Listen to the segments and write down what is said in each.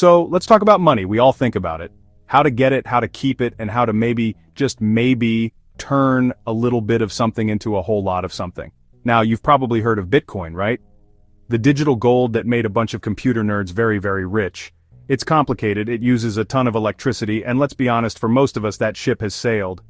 So let's talk about money. We all think about it. How to get it, how to keep it, and how to maybe, just maybe, turn a little bit of something into a whole lot of something. Now, you've probably heard of Bitcoin, right? The digital gold that made a bunch of computer nerds very, very rich. It's complicated, it uses a ton of electricity, and let's be honest, for most of us that ship has sailed.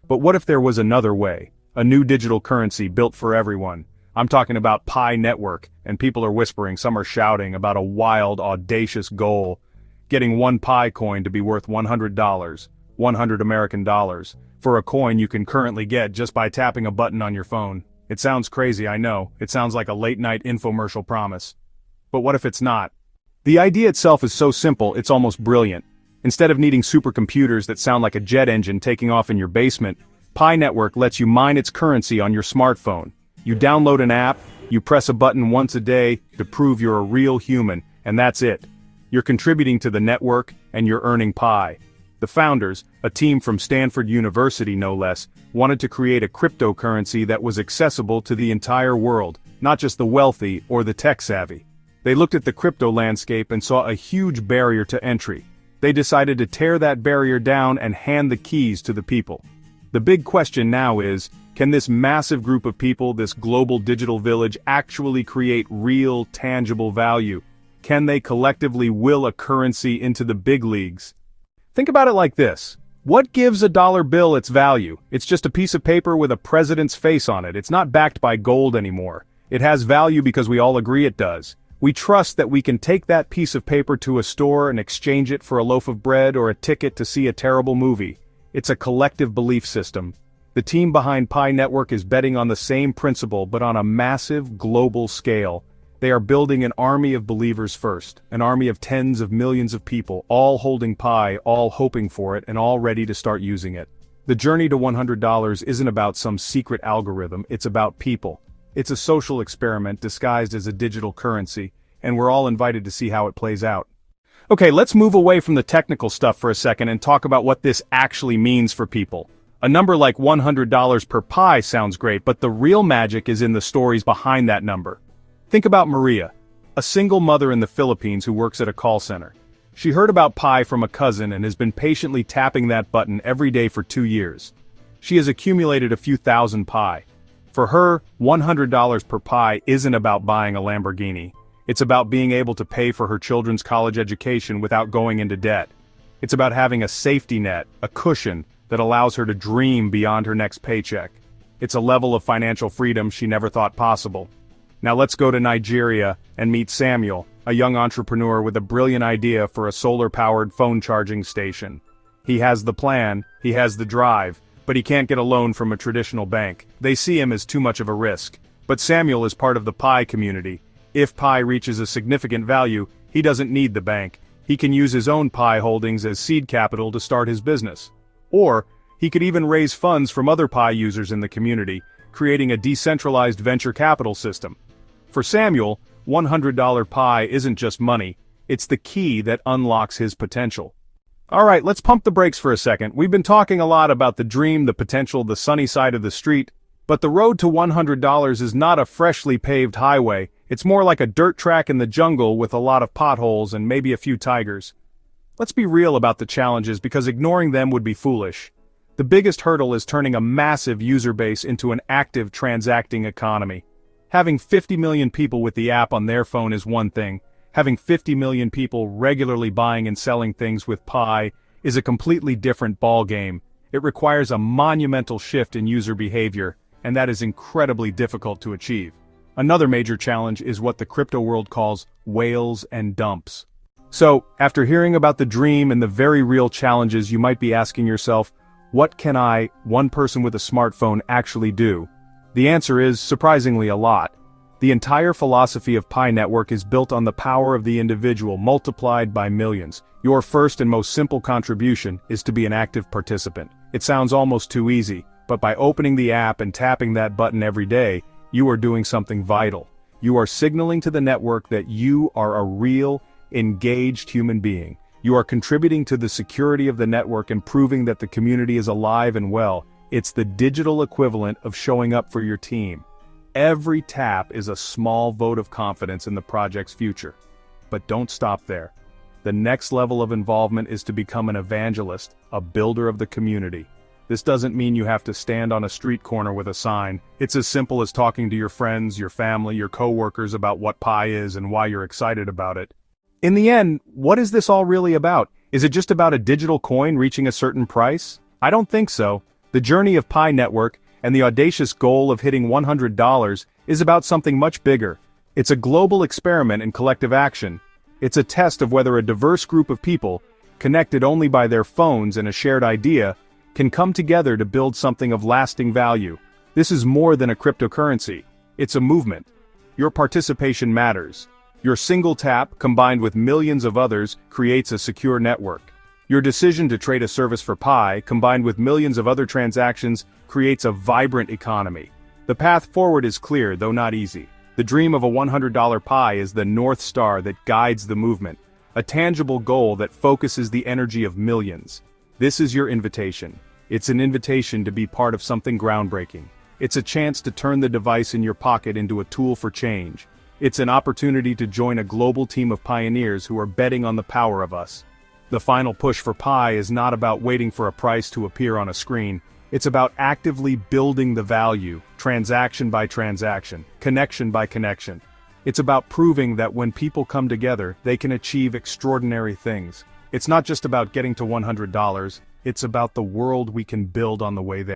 But what if there was another way? A new digital currency built for everyone. I'm talking about Pi Network, and people are whispering, some are shouting about a wild, audacious goal. Getting one Pi coin to be worth $100, 100 American dollars, for a coin you can currently get just by tapping a button on your phone. It sounds crazy, I know. It sounds like a late-night infomercial promise. But what if it's not? The idea itself is so simple, it's almost brilliant. Instead of needing supercomputers that sound like a jet engine taking off in your basement, Pi Network lets you mine its currency on your smartphone. You download an app, you press a button once a day to prove you're a real human, and that's it. You're contributing to the network, and you're earning Pi. The founders, a team from Stanford University no less, wanted to create a cryptocurrency that was accessible to the entire world, not just the wealthy or the tech-savvy. They looked at the crypto landscape and saw a huge barrier to entry. They decided to tear that barrier down and hand the keys to the people. The big question now is, can this massive group of people, this global digital village, actually create real, tangible value? Can they collectively will a currency into the big leagues? Think about it like this. What gives a dollar bill its value? It's just a piece of paper with a president's face on it. It's not backed by gold anymore. It has value because we all agree it does. We trust that we can take that piece of paper to a store and exchange it for a loaf of bread or a ticket to see a terrible movie. It's a collective belief system. The team behind Pi Network is betting on the same principle but on a massive global scale. They are building an army of believers first, an army of tens of millions of people, all holding Pi, all hoping for it, and all ready to start using it. The journey to $100 isn't about some secret algorithm, it's about people. It's a social experiment disguised as a digital currency, and we're all invited to see how it plays out. Okay, let's move away from the technical stuff for a second and talk about what this actually means for people. A number like $100 per Pi sounds great, but the real magic is in the stories behind that number. Think about Maria, a single mother in the Philippines who works at a call center. She heard about Pi from a cousin and has been patiently tapping that button every day for 2 years. She has accumulated a few thousand Pi. For her, $100 per Pi isn't about buying a Lamborghini. It's about being able to pay for her children's college education without going into debt. It's about having a safety net, a cushion, that allows her to dream beyond her next paycheck. It's a level of financial freedom she never thought possible. Now let's go to Nigeria and meet Samuel, a young entrepreneur with a brilliant idea for a solar-powered phone charging station. He has the plan, he has the drive, but he can't get a loan from a traditional bank. They see him as too much of a risk. But Samuel is part of the Pi community. If Pi reaches a significant value, he doesn't need the bank. He can use his own Pi holdings as seed capital to start his business. Or, he could even raise funds from other Pi users in the community, creating a decentralized venture capital system. For Samuel, $100 Pi isn't just money, it's the key that unlocks his potential. Alright, let's pump the brakes for a second. We've been talking a lot about the dream, the potential, the sunny side of the street, but the road to $100 is not a freshly paved highway, it's more like a dirt track in the jungle with a lot of potholes and maybe a few tigers. Let's be real about the challenges because ignoring them would be foolish. The biggest hurdle is turning a massive user base into an active transacting economy. Having 50 million people with the app on their phone is one thing. Having 50 million people regularly buying and selling things with Pi is a completely different ballgame. It requires a monumental shift in user behavior, and that is incredibly difficult to achieve. Another major challenge is what the crypto world calls whales and dumps. So, after hearing about the dream and the very real challenges, you might be asking yourself, what can I, one person with a smartphone, actually do? The answer is, surprisingly, a lot. The entire philosophy of Pi Network is built on the power of the individual multiplied by millions. Your first and most simple contribution is to be an active participant. It sounds almost too easy, but by opening the app and tapping that button every day, you are doing something vital. You are signaling to the network that you are a real, engaged human being. You are contributing to the security of the network and proving that the community is alive and well. It's the digital equivalent of showing up for your team. Every tap is a small vote of confidence in the project's future. But don't stop there. The next level of involvement is to become an evangelist, a builder of the community. This doesn't mean you have to stand on a street corner with a sign. It's as simple as talking to your friends, your family, your coworkers about what Pi is and why you're excited about it. In the end, what is this all really about? Is it just about a digital coin reaching a certain price? I don't think so. The journey of Pi Network, and the audacious goal of hitting $100, is about something much bigger. It's a global experiment in collective action. It's a test of whether a diverse group of people, connected only by their phones and a shared idea, can come together to build something of lasting value. This is more than a cryptocurrency. It's a movement. Your participation matters. Your single tap, combined with millions of others, creates a secure network. Your decision to trade a service for Pi, combined with millions of other transactions, creates a vibrant economy. The path forward is clear, though not easy. The dream of a $100 Pi is the North Star that guides the movement, a tangible goal that focuses the energy of millions. This is your invitation. It's an invitation to be part of something groundbreaking. It's a chance to turn the device in your pocket into a tool for change. It's an opportunity to join a global team of pioneers who are betting on the power of us. The final push for Pi is not about waiting for a price to appear on a screen. It's about actively building the value, transaction by transaction, connection by connection. It's about proving that when people come together, they can achieve extraordinary things. It's not just about getting to $100, it's about the world we can build on the way there.